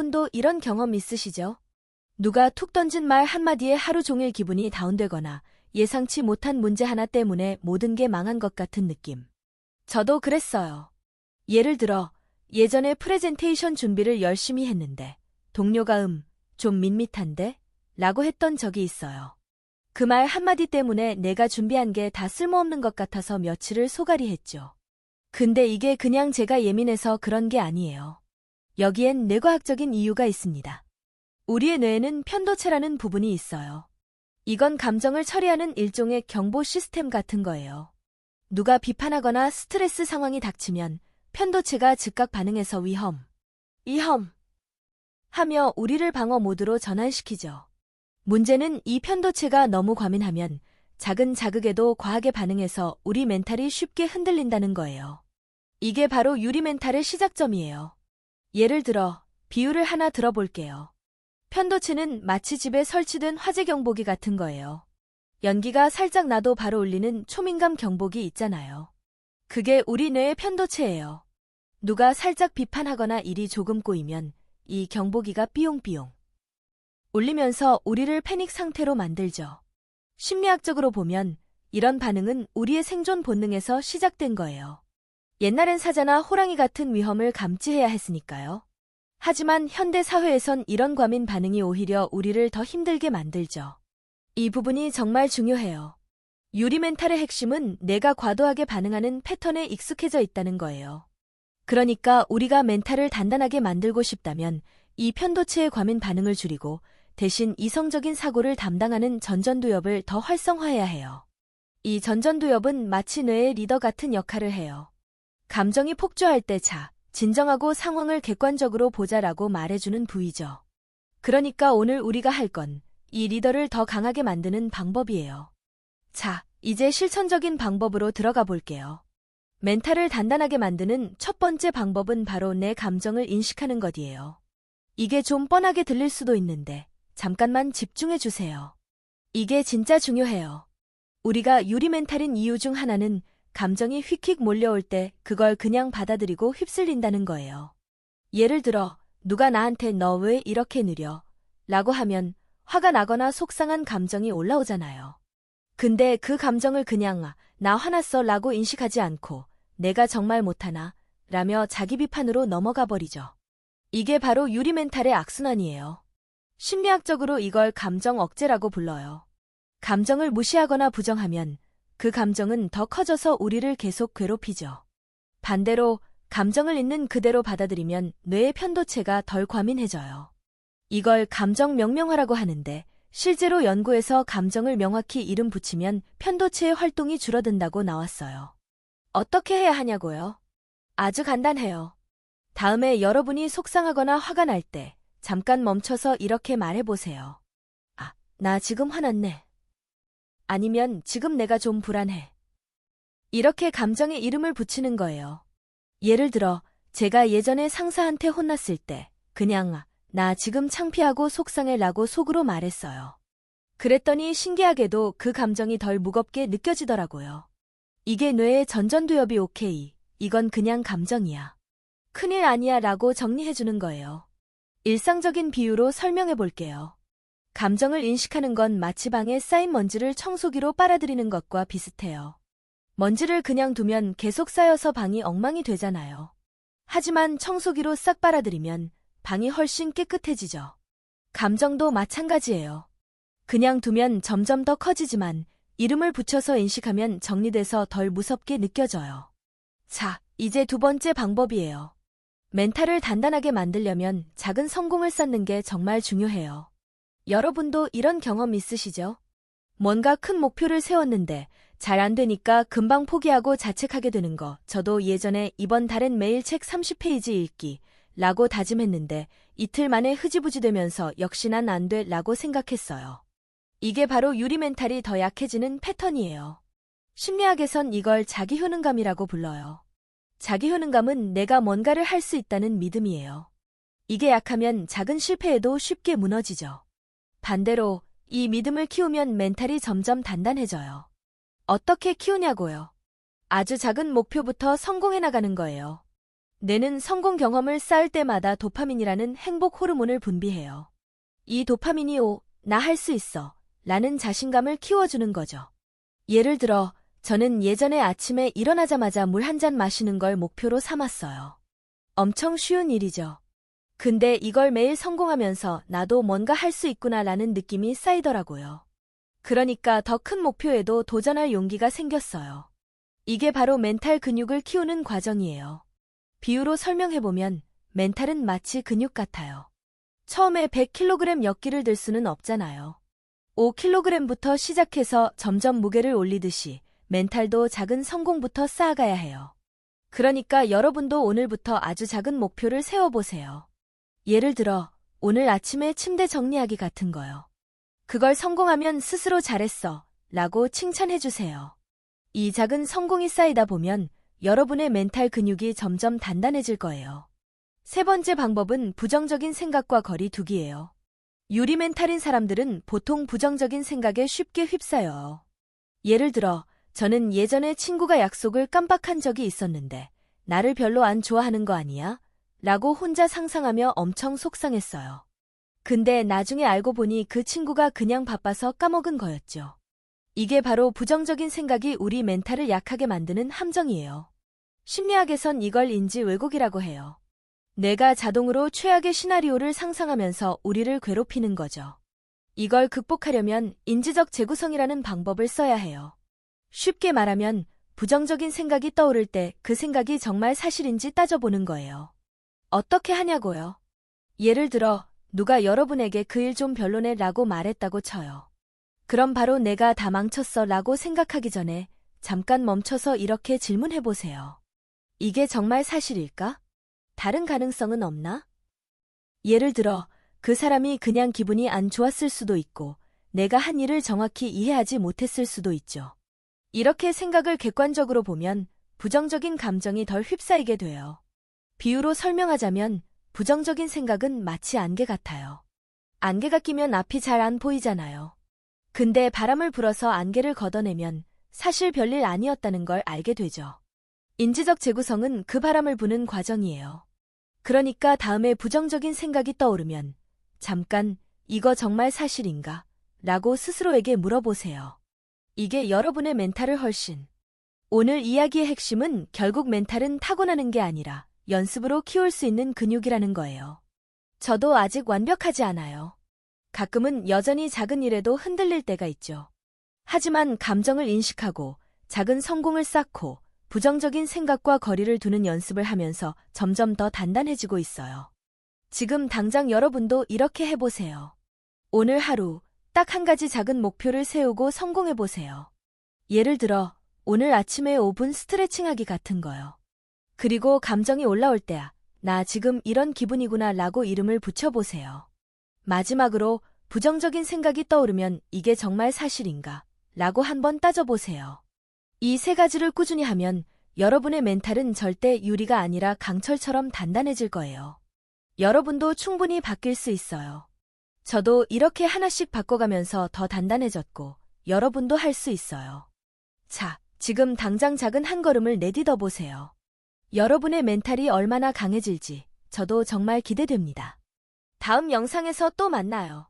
여러분도 이런 경험 있으시죠? 누가 툭 던진 말 한마디에 하루 종일 기분이 다운되거나 예상치 못한 문제 하나 때문에 모든 게 망한 것 같은 느낌. 저도 그랬어요. 예를 들어, 예전에 프레젠테이션 준비를 열심히 했는데 동료가 좀 밋밋한데? 라고 했던 적이 있어요. 그 말 한마디 때문에 내가 준비한 게 다 쓸모없는 것 같아서 며칠을 소갈이 했죠. 근데 이게 그냥 제가 예민해서 그런 게 아니에요. 여기엔 뇌과학적인 이유가 있습니다. 우리의 뇌에는 편도체라는 부분이 있어요. 이건 감정을 처리하는 일종의 경보 시스템 같은 거예요. 누가 비판하거나 스트레스 상황이 닥치면 편도체가 즉각 반응해서 위험 하며 우리를 방어 모드로 전환시키죠. 문제는 이 편도체가 너무 과민하면 작은 자극에도 과하게 반응해서 우리 멘탈이 쉽게 흔들린다는 거예요. 이게 바로 유리 멘탈의 시작점이에요. 예를 들어, 비유를 하나 들어볼게요. 편도체는 마치 집에 설치된 화재 경보기 같은 거예요. 연기가 살짝 나도 바로 울리는 초민감 경보기 있잖아요. 그게 우리 뇌의 편도체예요. 누가 살짝 비판하거나 일이 조금 꼬이면 이 경보기가 삐용삐용 울리면서 우리를 패닉 상태로 만들죠. 심리학적으로 보면 이런 반응은 우리의 생존 본능에서 시작된 거예요. 옛날엔 사자나 호랑이 같은 위험을 감지해야 했으니까요. 하지만 현대 사회에선 이런 과민 반응이 오히려 우리를 더 힘들게 만들죠. 이 부분이 정말 중요해요. 유리 멘탈의 핵심은 내가 과도하게 반응하는 패턴에 익숙해져 있다는 거예요. 그러니까 우리가 멘탈을 단단하게 만들고 싶다면 이 편도체의 과민 반응을 줄이고 대신 이성적인 사고를 담당하는 전전두엽을 더 활성화해야 해요. 이 전전두엽은 마치 뇌의 리더 같은 역할을 해요. 감정이 폭주할 때 진정하고 상황을 객관적으로 보자라고 말해주는 부위죠. 그러니까 오늘 우리가 할 건 이 리더를 더 강하게 만드는 방법이에요. 자, 이제 실천적인 방법으로 들어가 볼게요. 멘탈을 단단하게 만드는 첫 번째 방법은 바로 내 감정을 인식하는 것이에요. 이게 좀 뻔하게 들릴 수도 있는데 잠깐만 집중해 주세요. 이게 진짜 중요해요. 우리가 유리 멘탈인 이유 중 하나는 감정이 휙휙 몰려올 때 그걸 그냥 받아들이고 휩쓸린다는 거예요. 예를 들어 누가 나한테 너 왜 이렇게 느려? 라고 하면 화가 나거나 속상한 감정이 올라오잖아요. 근데 그 감정을 그냥 나 화났어 라고 인식하지 않고 내가 정말 못하나? 라며 자기 비판으로 넘어가 버리죠. 이게 바로 유리 멘탈의 악순환이에요. 심리학적으로 이걸 감정 억제라고 불러요. 감정을 무시하거나 부정하면 그 감정은 더 커져서 우리를 계속 괴롭히죠. 반대로 감정을 있는 그대로 받아들이면 뇌의 편도체가 덜 과민해져요. 이걸 감정 명명화라고 하는데 실제로 연구에서 감정을 명확히 이름 붙이면 편도체의 활동이 줄어든다고 나왔어요. 어떻게 해야 하냐고요? 아주 간단해요. 다음에 여러분이 속상하거나 화가 날 때 잠깐 멈춰서 이렇게 말해보세요. 나 지금 화났네. 아니면 지금 내가 좀 불안해. 이렇게 감정에 이름을 붙이는 거예요. 예를 들어 제가 예전에 상사한테 혼났을 때 그냥 나 지금 창피하고 속상해 라고 속으로 말했어요. 그랬더니 신기하게도 그 감정이 덜 무겁게 느껴지더라고요. 이게 뇌의 전전두엽이 오케이, 이건 그냥 감정이야. 큰일 아니야 라고 정리해주는 거예요. 일상적인 비유로 설명해 볼게요. 감정을 인식하는 건 마치 방에 쌓인 먼지를 청소기로 빨아들이는 것과 비슷해요. 먼지를 그냥 두면 계속 쌓여서 방이 엉망이 되잖아요. 하지만 청소기로 싹 빨아들이면 방이 훨씬 깨끗해지죠. 감정도 마찬가지예요. 그냥 두면 점점 더 커지지만 이름을 붙여서 인식하면 정리돼서 덜 무섭게 느껴져요. 자, 이제 두 번째 방법이에요. 멘탈을 단단하게 만들려면 작은 성공을 쌓는 게 정말 중요해요. 여러분도 이런 경험 있으시죠? 뭔가 큰 목표를 세웠는데 잘 안 되니까 금방 포기하고 자책하게 되는 거. 저도 예전에 이번 달엔 매일 책 30페이지 읽기 라고 다짐했는데 이틀 만에 흐지부지 되면서 역시 난 안 돼 라고 생각했어요. 이게 바로 유리 멘탈이 더 약해지는 패턴이에요. 심리학에선 이걸 자기 효능감이라고 불러요. 자기 효능감은 내가 뭔가를 할 수 있다는 믿음이에요. 이게 약하면 작은 실패에도 쉽게 무너지죠. 반대로 이 믿음을 키우면 멘탈이 점점 단단해져요. 어떻게 키우냐고요? 아주 작은 목표부터 성공해 나가는 거예요. 뇌는 성공 경험을 쌓을 때마다 도파민이라는 행복 호르몬을 분비해요. 이 도파민이 나 할 수 있어 라는 자신감을 키워주는 거죠. 예를 들어, 저는 예전에 아침에 일어나자마자 물 한 잔 마시는 걸 목표로 삼았어요. 엄청 쉬운 일이죠. 근데 이걸 매일 성공하면서 나도 뭔가 할 수 있구나 라는 느낌이 쌓이더라고요. 그러니까 더 큰 목표에도 도전할 용기가 생겼어요. 이게 바로 멘탈 근육을 키우는 과정이에요. 비유로 설명해보면 멘탈은 마치 근육 같아요. 처음에 100kg 역기를 들 수는 없잖아요. 5kg부터 시작해서 점점 무게를 올리듯이 멘탈도 작은 성공부터 쌓아가야 해요. 그러니까 여러분도 오늘부터 아주 작은 목표를 세워보세요. 예를 들어, 오늘 아침에 침대 정리하기 같은 거요. 그걸 성공하면 스스로 잘했어 라고 칭찬해주세요. 이 작은 성공이 쌓이다 보면 여러분의 멘탈 근육이 점점 단단해질 거예요. 세 번째 방법은 부정적인 생각과 거리 두기예요. 유리 멘탈인 사람들은 보통 부정적인 생각에 쉽게 휩싸여요. 예를 들어, 저는 예전에 친구가 약속을 깜빡한 적이 있었는데 나를 별로 안 좋아하는 거 아니야? 라고 혼자 상상하며 엄청 속상했어요. 근데 나중에 알고 보니 그 친구가 그냥 바빠서 까먹은 거였죠. 이게 바로 부정적인 생각이 우리 멘탈을 약하게 만드는 함정이에요. 심리학에선 이걸 인지 왜곡이라고 해요. 뇌가 자동으로 최악의 시나리오를 상상하면서 우리를 괴롭히는 거죠. 이걸 극복하려면 인지적 재구성이라는 방법을 써야 해요. 쉽게 말하면 부정적인 생각이 떠오를 때 그 생각이 정말 사실인지 따져보는 거예요. 어떻게 하냐고요? 예를 들어 누가 여러분에게 그 일 좀 별로네 라고 말했다고 쳐요. 그럼 바로 내가 다 망쳤어 라고 생각하기 전에 잠깐 멈춰서 이렇게 질문해보세요. 이게 정말 사실일까? 다른 가능성은 없나? 예를 들어 그 사람이 그냥 기분이 안 좋았을 수도 있고 내가 한 일을 정확히 이해하지 못했을 수도 있죠. 이렇게 생각을 객관적으로 보면 부정적인 감정이 덜 휩싸이게 돼요. 비유로 설명하자면 부정적인 생각은 마치 안개 같아요. 안개가 끼면 앞이 잘 안 보이잖아요. 근데 바람을 불어서 안개를 걷어내면 사실 별일 아니었다는 걸 알게 되죠. 인지적 재구성은 그 바람을 부는 과정이에요. 그러니까 다음에 부정적인 생각이 떠오르면 잠깐 이거 정말 사실인가? 라고 스스로에게 물어보세요. 이게 여러분의 멘탈을 훨씬. 오늘 이야기의 핵심은 결국 멘탈은 타고나는 게 아니라 연습으로 키울 수 있는 근육이라는 거예요. 저도 아직 완벽하지 않아요. 가끔은 여전히 작은 일에도 흔들릴 때가 있죠. 하지만 감정을 인식하고 작은 성공을 쌓고 부정적인 생각과 거리를 두는 연습을 하면서 점점 더 단단해지고 있어요. 지금 당장 여러분도 이렇게 해보세요. 오늘 하루 딱 한 가지 작은 목표를 세우고 성공해보세요. 예를 들어 오늘 아침에 5분 스트레칭하기 같은 거요. 그리고 감정이 올라올 때야 나 지금 이런 기분이구나 라고 이름을 붙여보세요. 마지막으로 부정적인 생각이 떠오르면 이게 정말 사실인가? 라고 한번 따져보세요. 이 세 가지를 꾸준히 하면 여러분의 멘탈은 절대 유리가 아니라 강철처럼 단단해질 거예요. 여러분도 충분히 바뀔 수 있어요. 저도 이렇게 하나씩 바꿔가면서 더 단단해졌고 여러분도 할 수 있어요. 자, 지금 당장 작은 한 걸음을 내딛어 보세요. 여러분의 멘탈이 얼마나 강해질지 저도 정말 기대됩니다. 다음 영상에서 또 만나요.